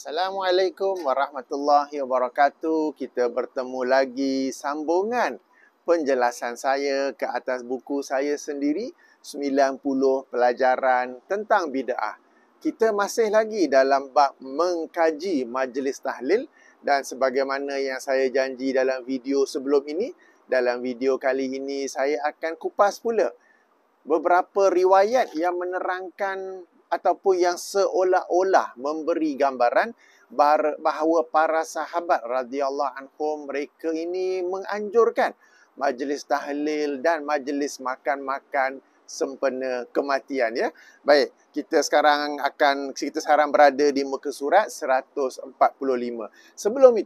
Assalamualaikum warahmatullahi wabarakatuh. Kita bertemu lagi sambungan penjelasan saya ke atas buku saya sendiri, 90 pelajaran tentang bid'ah. Kita masih lagi dalam bab mengkaji majlis tahlil dan sebagaimana yang saya janji dalam video sebelum ini, dalam video kali ini saya akan kupas pula beberapa riwayat yang menerangkan ataupun yang seolah-olah memberi gambaran bahawa para sahabat radhiyallahu anhum mereka ini menganjurkan majlis tahlil dan majlis makan-makan sempena kematian, ya. Baik, kita sekarang berada di muka surat 145. Sebelum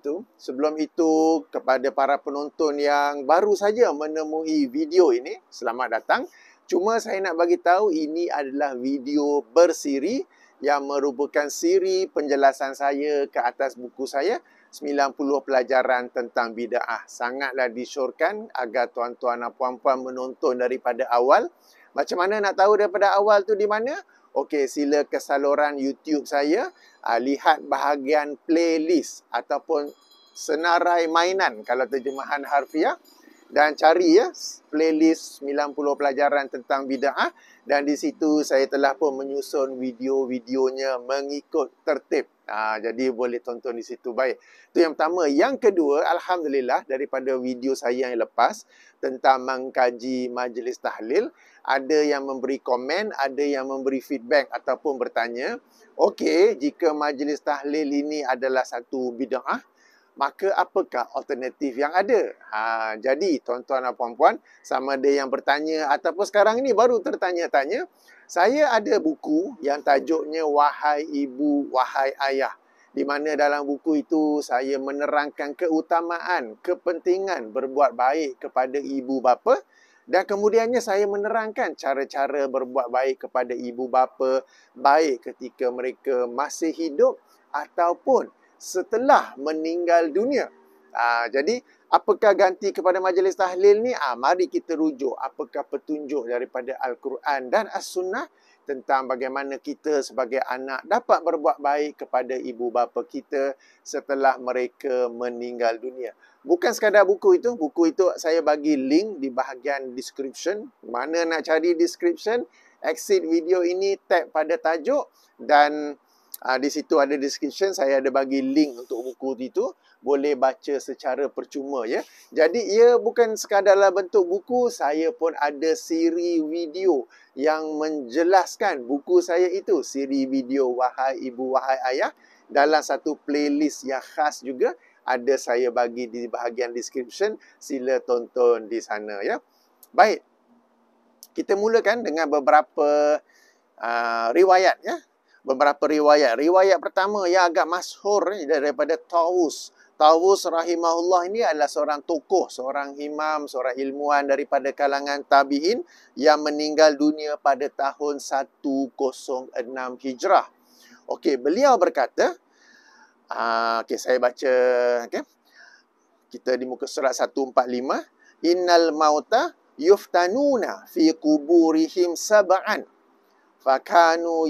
itu kepada para penonton yang baru saja menemui video ini, selamat datang. Cuma saya nak bagi tahu ini adalah video bersiri yang merupakan siri penjelasan saya ke atas buku saya 90 pelajaran tentang bid'ah. Sangatlah disyorkan agar tuan-tuan dan puan-puan menonton daripada awal. Macam mana nak tahu daripada awal tu di mana? Okey, sila ke saluran YouTube saya, lihat bahagian playlist ataupun senarai mainan kalau terjemahan harfiah. Dan cari playlist 90 pelajaran tentang bid'ah, dan di situ saya telah pun menyusun video-videonya mengikut tertib. Jadi boleh tonton di situ. Baik, itu yang pertama. Yang kedua, alhamdulillah daripada video saya yang lepas tentang mengkaji majlis tahlil, ada yang memberi komen, ada yang memberi feedback ataupun bertanya, okey, jika majlis tahlil ini adalah satu bid'ah, maka apakah alternatif yang ada? Jadi tuan-tuan dan puan-puan, sama ada yang bertanya ataupun sekarang ini baru tertanya-tanya, saya ada buku yang tajuknya Wahai Ibu, Wahai Ayah, di mana dalam buku itu saya menerangkan keutamaan, kepentingan berbuat baik kepada ibu bapa, dan kemudiannya saya menerangkan cara-cara berbuat baik kepada ibu bapa, baik ketika mereka masih hidup ataupun setelah meninggal dunia. Jadi, apakah ganti kepada majlis tahlil ni? Mari kita rujuk apakah petunjuk daripada Al-Quran dan As-Sunnah tentang bagaimana kita sebagai anak dapat berbuat baik kepada ibu bapa kita setelah mereka meninggal dunia. Bukan sekadar buku itu saya bagi link di bahagian description. Mana nak cari description? Exit video ini, tag pada tajuk, dan di situ ada description, saya ada bagi link untuk buku itu, boleh baca secara percuma, ya. Jadi ia bukan sekadar bentuk buku, saya pun ada siri video yang menjelaskan buku saya itu, siri video Wahai Ibu, Wahai Ayah, dalam satu playlist yang khas juga ada saya bagi di bahagian description, sila tonton di sana, ya. Baik, kita mulakan dengan beberapa riwayat, ya. Beberapa riwayat. Riwayat pertama yang agak masyhur daripada Tawus. Tawus rahimahullah ini adalah seorang tokoh, seorang imam, seorang ilmuwan daripada kalangan tabi'in yang meninggal dunia pada tahun 106 Hijrah. Okey, beliau berkata, saya baca, kita di muka surat 145, Innal mauta yuftanuna fi kuburihim sab'an fakanu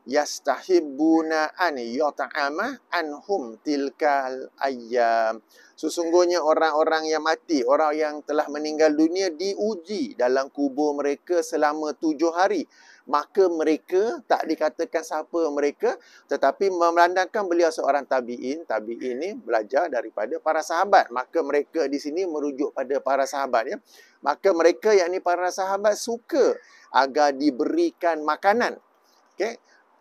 yastahibbuna an yut'ama anhum tilkal ayyam. Sesungguhnya orang-orang yang mati, orang yang telah meninggal dunia diuji dalam kubur mereka selama 7 hari. Maka mereka, tak dikatakan siapa mereka, tetapi memandangkan beliau seorang tabi'in. Tabi'in ini belajar daripada para sahabat. Maka mereka di sini merujuk pada para sahabat, ya. Maka mereka, yakni para sahabat, suka agar diberikan makanan,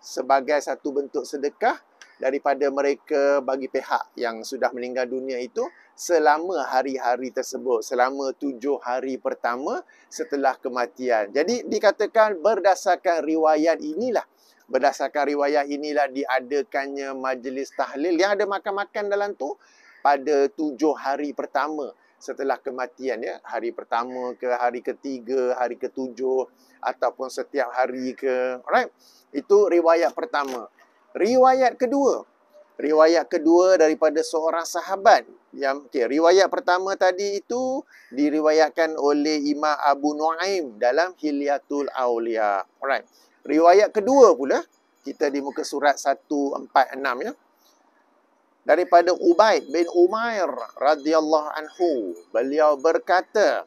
sebagai satu bentuk sedekah daripada mereka bagi pihak yang sudah meninggal dunia itu selama hari-hari tersebut, selama 7 hari pertama setelah kematian. Jadi dikatakan berdasarkan riwayat inilah diadakannya majlis tahlil yang ada makan-makan dalam tu pada 7 hari pertama setelah kematian, ya. Hari pertama ke hari ketiga, hari ketujuh, ataupun setiap hari ke. Alright. Itu riwayat pertama. Riwayat kedua daripada seorang sahabat. Riwayat pertama tadi itu diriwayatkan oleh Imam Abu Nuaim dalam Hilyatul Aulia. Alright. Riwayat kedua pula Kita di muka surat 146 ya. Daripada Ubaid bin Umair radhiyallahu anhu, beliau berkata,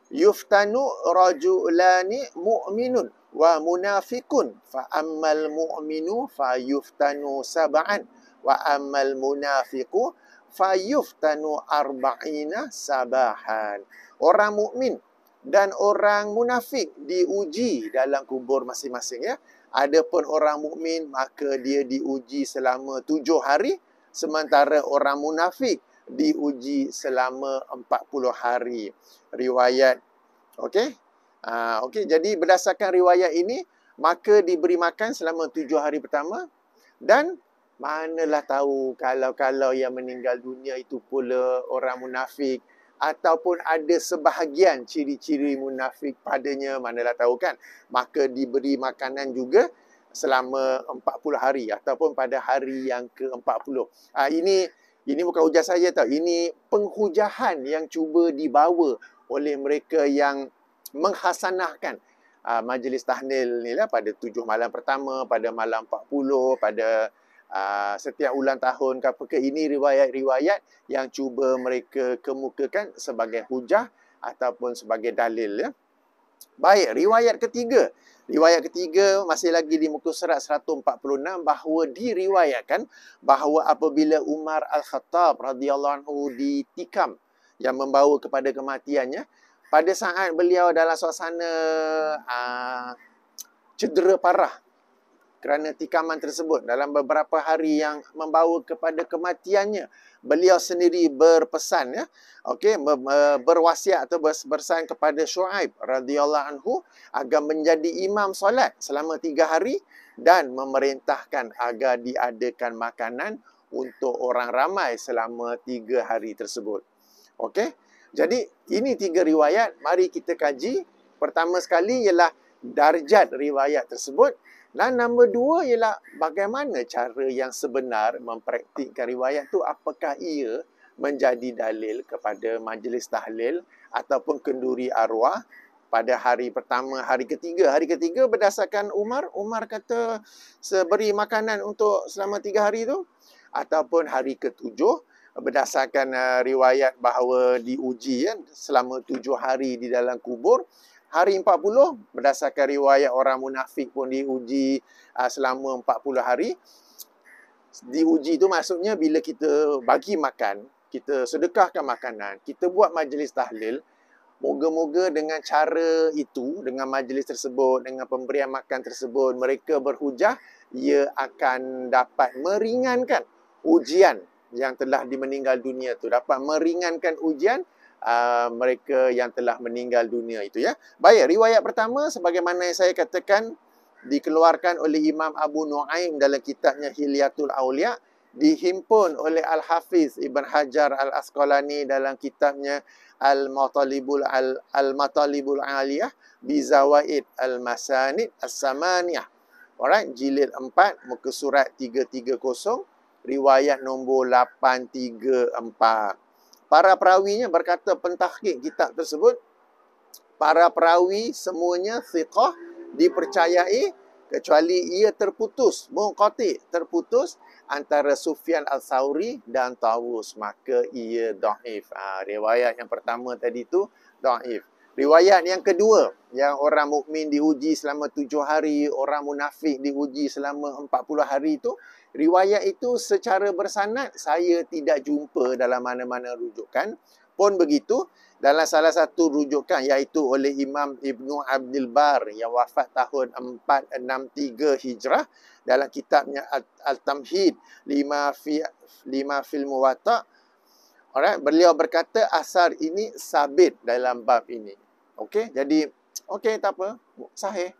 yuftanu rajulani mu'minun wa munafiqun fa ammal mu'minu fa yuftanu sab'an wa ammal munafiqu fa yuftanu arba'ina sabahan. Orang mukmin dan orang munafik diuji dalam kubur masing-masing ya. Adapun orang mukmin maka dia diuji selama 7 hari, sementara orang munafik diuji selama 40 hari. Riwayat okey. Okey, jadi berdasarkan riwayat ini maka diberi makan selama 7 hari pertama, dan manalah tahu kalau yang meninggal dunia itu pula orang munafik ataupun ada sebahagian ciri-ciri munafik padanya, manalah tahu kan, maka diberi makanan juga selama 40 hari ataupun pada hari yang ke-40. Ini bukan hujah saya tau. Ini penghujahan yang cuba dibawa oleh mereka yang menghasanahkan majlis tahlil ni lah pada 7 malam pertama, pada malam 40, pada setiap ulang tahun ke apa ke. Ini riwayat-riwayat yang cuba mereka kemukakan sebagai hujah ataupun sebagai dalil ya. Baik, riwayat ketiga. Riwayat ketiga masih lagi di muka surat 146, bahawa diriwayatkan bahawa apabila Umar Al-Khattab radhiyallahu anhu ditikam yang membawa kepada kematiannya, pada saat beliau dalam suasana cedera parah kerana tikaman tersebut dalam beberapa hari yang membawa kepada kematiannya, beliau sendiri berpesan ya, okey, berwasiat atau berpesan kepada Syuaib radhiyallahu anhu agar menjadi imam solat selama 3 hari dan memerintahkan agar diadakan makanan untuk orang ramai selama 3 hari tersebut. Okey. Jadi ini 3 riwayat, mari kita kaji. Pertama sekali ialah darjat riwayat tersebut. Dan nombor 2 ialah bagaimana cara yang sebenar mempraktikkan riwayat tu. Apakah ia menjadi dalil kepada majlis tahlil ataupun kenduri arwah pada hari pertama, hari ketiga. Hari ketiga berdasarkan Umar kata beri makanan untuk selama 3 hari tu. Ataupun hari ketujuh berdasarkan riwayat bahawa diuji selama 7 hari di dalam kubur. Hari 40 berdasarkan riwayat orang munafik pun diuji selama 40 hari. Diuji tu maksudnya bila kita bagi makan, kita sedekahkan makanan, kita buat majlis tahlil, moga-moga dengan cara itu, dengan majlis tersebut, dengan pemberian makan tersebut, mereka berhujah, ia akan dapat meringankan ujian yang telah meninggal dunia tu, dapat meringankan ujian mereka yang telah meninggal dunia itu ya. Baik, riwayat pertama sebagaimana yang saya katakan dikeluarkan oleh Imam Abu Nuaim dalam kitabnya Hilyatul Auliya, dihimpun oleh Al-Hafiz Ibn Hajar Al-Asqalani dalam kitabnya Al-Matalibul Aliyah Bizawaid Al-Masanid As-Samaniyah. Alright, jilid 4 muka surat 330, riwayat nombor 834. Para perawinya berkata pentahqiq kitab tersebut, para perawi semuanya thiqah, dipercayai, kecuali ia terputus, munqati, terputus antara Sufyan Al-Thawri dan Tawus, maka ia dhaif. Riwayat yang pertama tadi tu dhaif. Riwayat yang kedua, yang orang mukmin diuji selama 7 hari, orang munafik diuji selama 40 hari itu, riwayat itu secara bersanad saya tidak jumpa dalam mana-mana rujukan. Pun begitu, dalam salah satu rujukan iaitu oleh Imam Ibnu Abdul Bar yang wafat tahun 463 Hijrah, dalam kitabnya Al-Tamhid lima fil Muwatta'. Alright, beliau berkata asar ini sabit dalam bab ini. Okey, jadi okey, tak apa, sahih.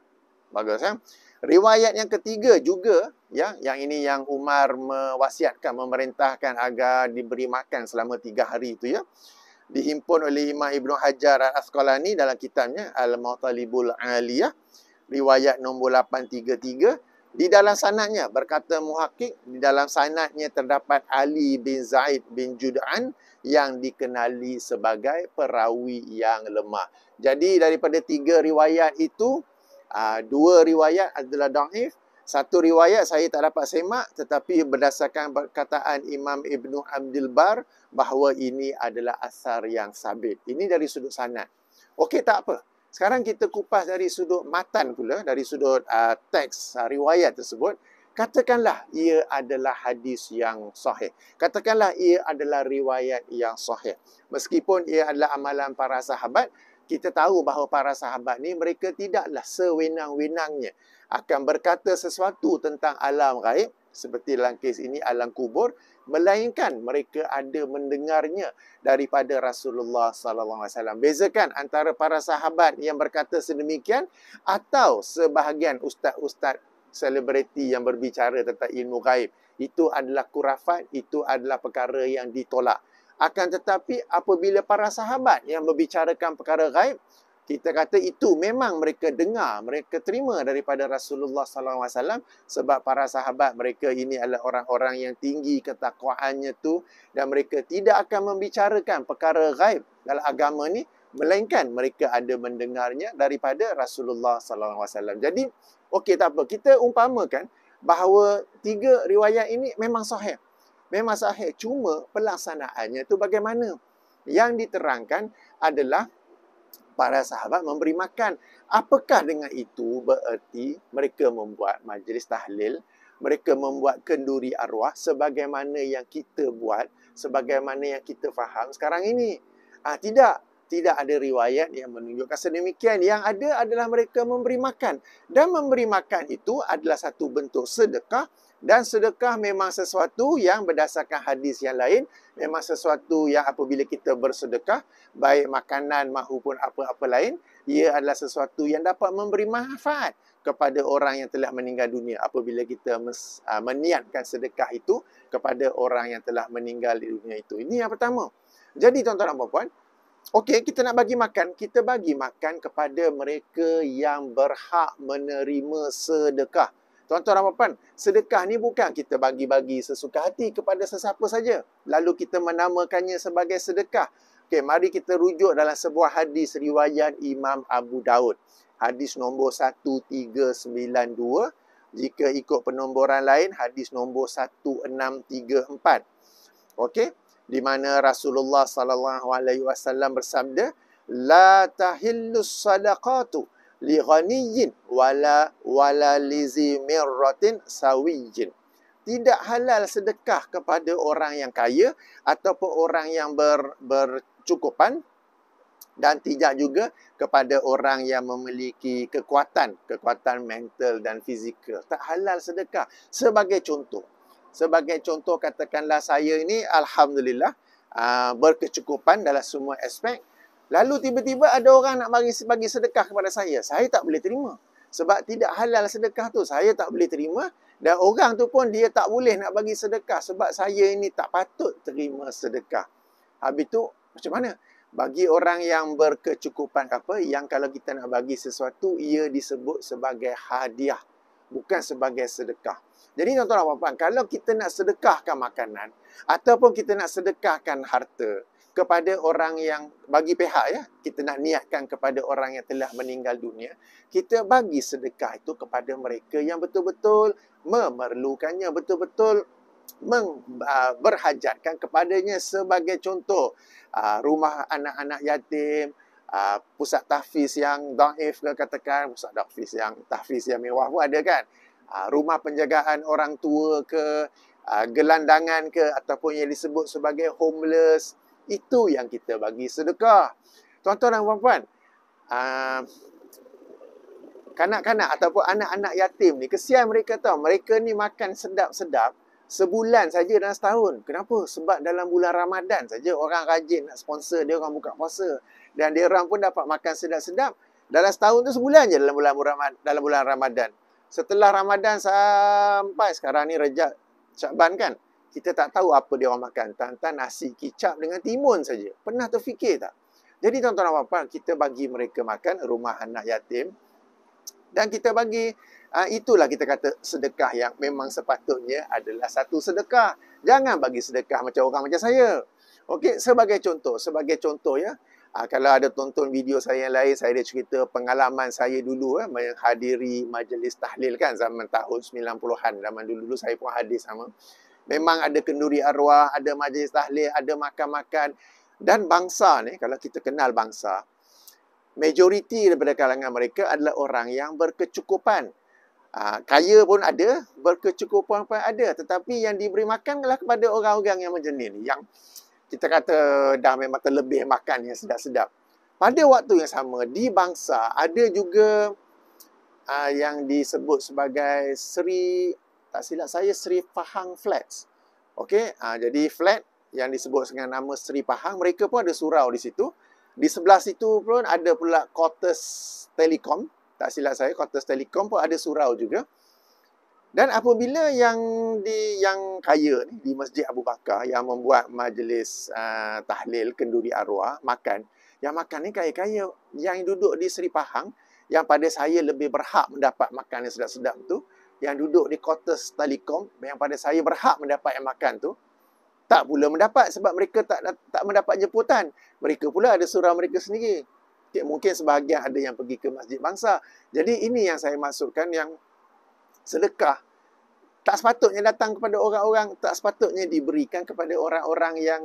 Bagus kan? Riwayat yang ketiga juga ya, yang ini yang Umar mewasiatkan, memerintahkan agar diberi makan selama 3 hari itu ya. Dihimpun oleh Imam Ibn Hajar Al-Asqalani dalam kitabnya Al-Matalibul Aliyah, riwayat nombor 833. Di dalam sanadnya berkata muhakkik, di dalam sanadnya terdapat Ali bin Zaid bin Jud'an yang dikenali sebagai perawi yang lemah. Jadi daripada 3 riwayat itu, 2 riwayat adalah dhaif, Satu riwayat saya tak dapat semak, tetapi berdasarkan perkataan Imam Ibnu Abdul Bar bahawa ini adalah asar yang sabit. Ini dari sudut sanad. Okey, tak apa. Sekarang kita kupas dari sudut matan pula, dari sudut teks riwayat tersebut. Katakanlah ia adalah hadis yang sahih. Katakanlah ia adalah riwayat yang sahih. Meskipun ia adalah amalan para sahabat, kita tahu bahawa para sahabat ni mereka tidaklah sewenang-wenangnya akan berkata sesuatu tentang alam gaib, seperti dalam kes ini alam kubur, melainkan mereka ada mendengarnya daripada Rasulullah sallallahu alaihi wasallam. Bezakan antara para sahabat yang berkata sedemikian atau sebahagian ustaz-ustaz selebriti yang berbicara tentang ilmu gaib. Itu adalah khurafat, itu adalah perkara yang ditolak. Akan tetapi apabila para sahabat yang membicarakan perkara gaib, kita kata itu memang mereka dengar, mereka terima daripada Rasulullah SAW, sebab para sahabat mereka ini adalah orang-orang yang tinggi ketakwaannya tu, dan mereka tidak akan membicarakan perkara gaib dalam agama ni, melainkan mereka ada mendengarnya daripada Rasulullah SAW. Jadi, okey, tak apa, kita umpamakan bahawa 3 riwayat ini memang sahih. Memang sahih, cuma pelaksanaannya tu bagaimana? Yang diterangkan adalah para sahabat memberi makan. Apakah dengan itu bererti mereka membuat majlis tahlil, mereka membuat kenduri arwah sebagaimana yang kita buat, sebagaimana yang kita faham sekarang ini? Tidak. Tidak ada riwayat yang menunjukkan sedemikian. Yang ada adalah mereka memberi makan. Dan memberi makan itu adalah satu bentuk sedekah. Dan sedekah memang sesuatu yang berdasarkan hadis yang lain, memang sesuatu yang apabila kita bersedekah, baik makanan maupun apa-apa lain, ia adalah sesuatu yang dapat memberi manfaat kepada orang yang telah meninggal dunia apabila kita meniatkan sedekah itu kepada orang yang telah meninggal di dunia itu. Ini yang pertama. Jadi tuan-tuan dan puan-puan, okey, kita nak bagi makan, kita bagi makan kepada mereka yang berhak menerima sedekah. Tuan-tuan dan puan-puan, sedekah ni bukan kita bagi-bagi sesuka hati kepada sesiapa saja, lalu kita menamakannya sebagai sedekah. Okey, mari kita rujuk dalam sebuah hadis riwayat Imam Abu Daud. Hadis nombor 1392. Jika ikut penomboran lain, hadis nombor 1634. Okey, di mana Rasulullah sallallahu alaihi wasallam bersabda, la tahillus sadaqatu li ghaniyyin wala lizi mirratin sawiyyin. Tidak halal sedekah kepada orang yang kaya ataupun orang yang bercukupan, dan tidak juga kepada orang yang memiliki kekuatan mental dan fizikal. Tak halal sedekah. Sebagai contoh, katakanlah saya ini alhamdulillah berkecukupan dalam semua aspek. Lalu tiba-tiba ada orang nak bagi sedekah kepada saya. Saya tak boleh terima. Sebab tidak halal sedekah tu. Saya tak boleh terima. Dan orang tu pun dia tak boleh nak bagi sedekah. Sebab saya ini tak patut terima sedekah. Habis tu macam mana? Bagi orang yang berkecukupan yang kalau kita nak bagi sesuatu, ia disebut sebagai hadiah. Bukan sebagai sedekah. Jadi tuan-tuan dan puan-puan, kalau kita nak sedekahkan makanan ataupun kita nak sedekahkan harta kepada orang yang bagi pihak kita nak niatkan kepada orang yang telah meninggal dunia, kita bagi sedekah itu kepada mereka yang betul-betul memerlukannya, betul-betul berhajatkan kepadanya. Sebagai contoh, rumah anak-anak yatim, pusat tahfiz yang daif ke, katakan pusat tahfiz yang mewah pun ada kan, rumah penjagaan orang tua ke, gelandangan ke, ataupun yang disebut sebagai homeless. Itu yang kita bagi sedekah. Tuan-tuan dan puan-puan, kanak-kanak ataupun anak-anak yatim ni, kesian mereka tahu. Mereka ni makan sedap-sedap sebulan saja dalam setahun. Kenapa? Sebab dalam bulan Ramadan saja orang rajin nak sponsor dia orang buka puasa. Dan dia orang pun dapat makan sedap-sedap. Dalam setahun tu sebulan je dalam bulan Ramadan. Setelah Ramadan sampai sekarang ni Rejab, Syakban kan, kita tak tahu apa dia orang makan. Tantan nasi kicap dengan timun saja. Pernah terfikir tak? Jadi tuan-tuan dan puan-puan, kita bagi mereka makan rumah anak yatim. Dan kita bagi, itulah kita kata sedekah yang memang sepatutnya adalah satu sedekah. Jangan bagi sedekah macam orang macam saya. Okey, sebagai contoh ya. Kalau ada tonton video saya yang lain, saya ada cerita pengalaman saya dulu menghadiri majlis tahlil kan zaman tahun 90-an. Zaman dulu saya pun hadir sama. Memang ada kenduri arwah, ada majlis tahlil, ada makan-makan. Dan bangsa ni, kalau kita kenal bangsa, majoriti daripada kalangan mereka adalah orang yang berkecukupan. Kaya pun ada, berkecukupan pun ada. Tetapi yang diberi makan adalah kepada orang-orang yang macam ni. Yang kita kata dah memang terlebih makan yang sedap-sedap. Pada waktu yang sama, di bangsa ada juga yang disebut sebagai Sri, tak silap saya, Sri Pahang Flats. Okey, jadi flat yang disebut dengan nama Sri Pahang, mereka pun ada surau di situ. Di sebelah situ pun ada pula Quarters Telecom. Tak silap saya, Quarters Telecom pun ada surau juga. Dan apabila yang kaya ni, di Masjid Abu Bakar, yang membuat majlis tahlil kenduri arwah, makan. Yang makan ni kaya-kaya. Yang duduk di Sri Pahang, yang pada saya lebih berhak mendapat makan yang sedap-sedap tu, yang duduk di Quarters Telecom, yang pada saya berhak mendapat yang makan tu, tak pula mendapat sebab mereka tak mendapat jemputan. Mereka pula ada surau mereka sendiri. Mungkin sebahagian ada yang pergi ke Masjid Bangsa. Jadi ini yang saya maksudkan, yang sedekah tak sepatutnya datang kepada orang-orang, tak sepatutnya diberikan kepada orang-orang yang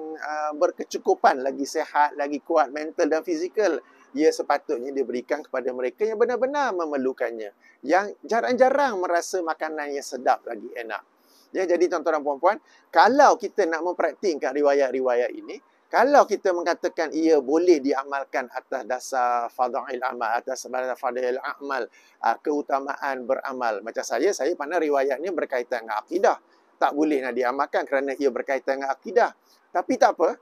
berkecukupan, lagi sihat, lagi kuat mental dan fizikal. Ia sepatutnya diberikan kepada mereka yang benar-benar memerlukannya, yang jarang-jarang merasa makanan yang sedap lagi enak. Ya, jadi tuan-tuan dan puan-puan, kalau kita nak mempraktikkan riwayat-riwayat ini, kalau kita mengatakan ia boleh diamalkan atas dasar fadail amal, atas dasar fadail amal, keutamaan beramal. Macam saya pandang riwayat ni berkaitan dengan akidah. Tak boleh nak diamalkan kerana ia berkaitan dengan akidah. Tapi tak apa.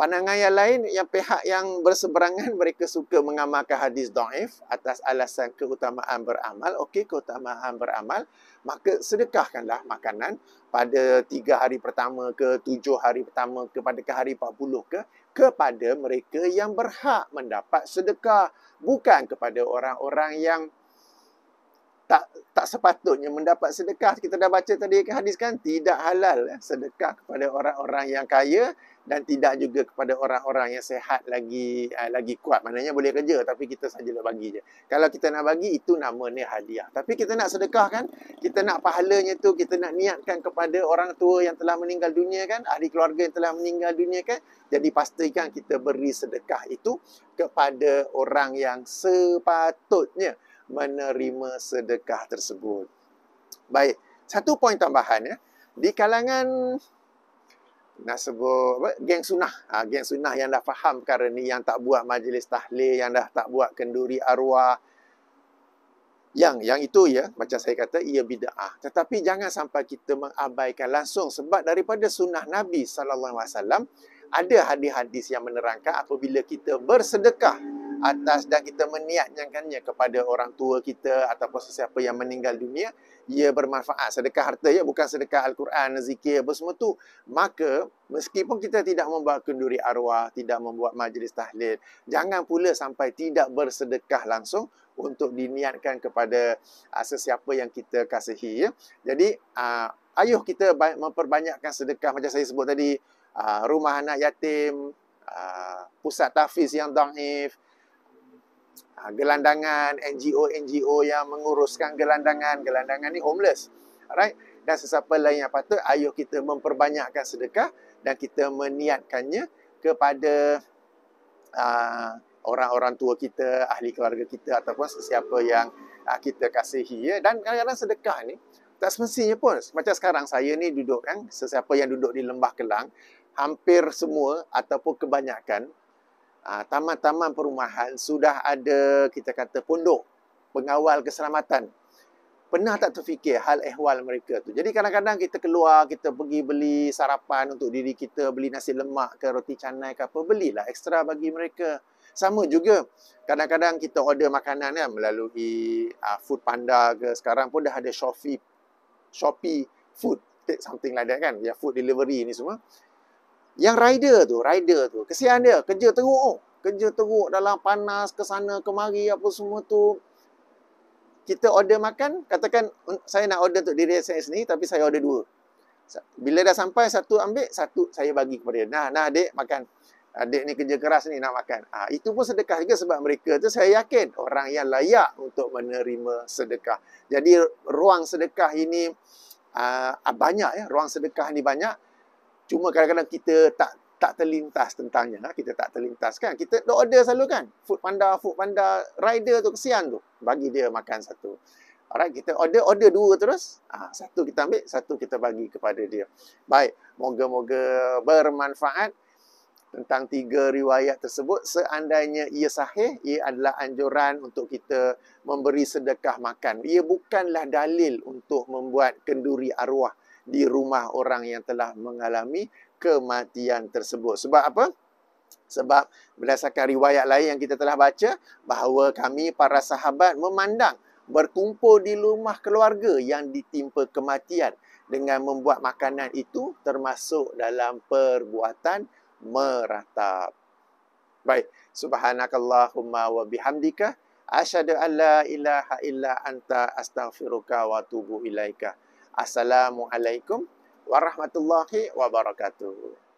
Pandangan yang lain, yang pihak yang berseberangan, mereka suka mengamalkan hadis dhaif atas alasan keutamaan beramal. Okey, keutamaan beramal. Maka sedekahkanlah makanan pada 3 hari pertama ke 7 hari pertama ke pada ke hari 40 ke kepada mereka yang berhak mendapat sedekah, bukan kepada orang-orang yang tak sepatutnya mendapat sedekah. Kita dah baca tadi ke hadis kan, tidak halal sedekah kepada orang-orang yang kaya dan tidak juga kepada orang-orang yang sihat lagi kuat. Maknanya boleh kerja tapi kita saja nak bagi je. Kalau kita nak bagi, itu namanya hadiah. Tapi kita nak sedekah kan, kita nak pahalanya tu, kita nak niatkan kepada orang tua yang telah meninggal dunia kan, ahli keluarga yang telah meninggal dunia kan. Jadi pastikan kita beri sedekah itu kepada orang yang sepatutnya menerima sedekah tersebut. Baik, satu poin tambahan ya. Di kalangan nak sebut geng sunnah, geng sunnah yang dah faham perkara ni, yang tak buat majlis tahlil, yang dah tak buat kenduri arwah, yang itu ya, macam saya kata, ia bid'ah. Tetapi jangan sampai kita mengabaikan langsung, sebab daripada sunnah Nabi SAW ada hadis-hadis yang menerangkan apabila kita bersedekah atas dan kita meniatkannya kepada orang tua kita ataupun sesiapa yang meninggal dunia, ia bermanfaat. Sedekah harta ya, bukan sedekah Al-Quran, zikir apa semua tu. Maka meskipun kita tidak membuat kenduri arwah, tidak membuat majlis tahlil, jangan pula sampai tidak bersedekah langsung untuk diniatkan kepada sesiapa yang kita kasihi ya. Jadi ayuh kita memperbanyakkan sedekah macam saya sebut tadi, rumah anak yatim, pusat tahfiz yang dhaif, gelandangan, NGO yang menguruskan gelandangan ni homeless. Alright? Dan sesiapa lain yang patut, ayuh kita memperbanyakkan sedekah dan kita meniatkannya kepada orang-orang tua kita, ahli keluarga kita ataupun sesiapa yang kita kasihi ya. Dan kadang-kadang sedekah ni tak semestinya pun. Macam sekarang saya ni duduk kan, sesiapa yang duduk di Lembah Kelang, hampir semua ataupun kebanyakan taman-taman perumahan sudah ada, kita kata, pondok pengawal keselamatan. Pernah tak terfikir hal ehwal mereka tu? Jadi kadang-kadang kita keluar, kita pergi beli sarapan untuk diri kita, beli nasi lemak ke roti canai ke apa, belilah ekstra bagi mereka. Sama juga, kadang-kadang kita order makanan kan, melalui Food Panda ke, sekarang pun dah ada Shopee Food, something like that kan, ya, food delivery ni semua. Yang rider tu, kesian dia, kerja teruk dalam panas, ke sana kemari apa semua tu. Kita order makan, katakan saya nak order untuk diri saya sendiri, tapi saya order 2. Bila dah sampai, 1 ambil, 1 saya bagi kepada dia. Nah adik makan. Adik ni kerja keras ni nak makan. Itu pun sedekah juga sebab mereka tu saya yakin orang yang layak untuk menerima sedekah. Jadi ruang sedekah ini banyak ya. Ruang sedekah ni banyak. Cuma kadang-kadang kita tak terlintas tentangnya. Kita tak terlintas kan. Kita order selalu kan. Food Panda, rider tu kesian tu. Bagi dia makan satu. Alright, kita order dua terus. Satu kita ambil, satu kita bagi kepada dia. Baik, moga-moga bermanfaat tentang 3 riwayat tersebut. Seandainya ia sahih, ia adalah anjuran untuk kita memberi sedekah makan. Ia bukanlah dalil untuk membuat kenduri arwah di rumah orang yang telah mengalami kematian tersebut. Sebab apa? Sebab berdasarkan riwayat lain yang kita telah baca, bahawa kami para sahabat memandang berkumpul di rumah keluarga yang ditimpa kematian dengan membuat makanan itu termasuk dalam perbuatan meratap. Baik, subhanakallahumma wa bihamdika asyhadu an la ilaha illa anta astaghfiruka wa atubu ilaika. Assalamualaikum warahmatullahi wabarakatuh.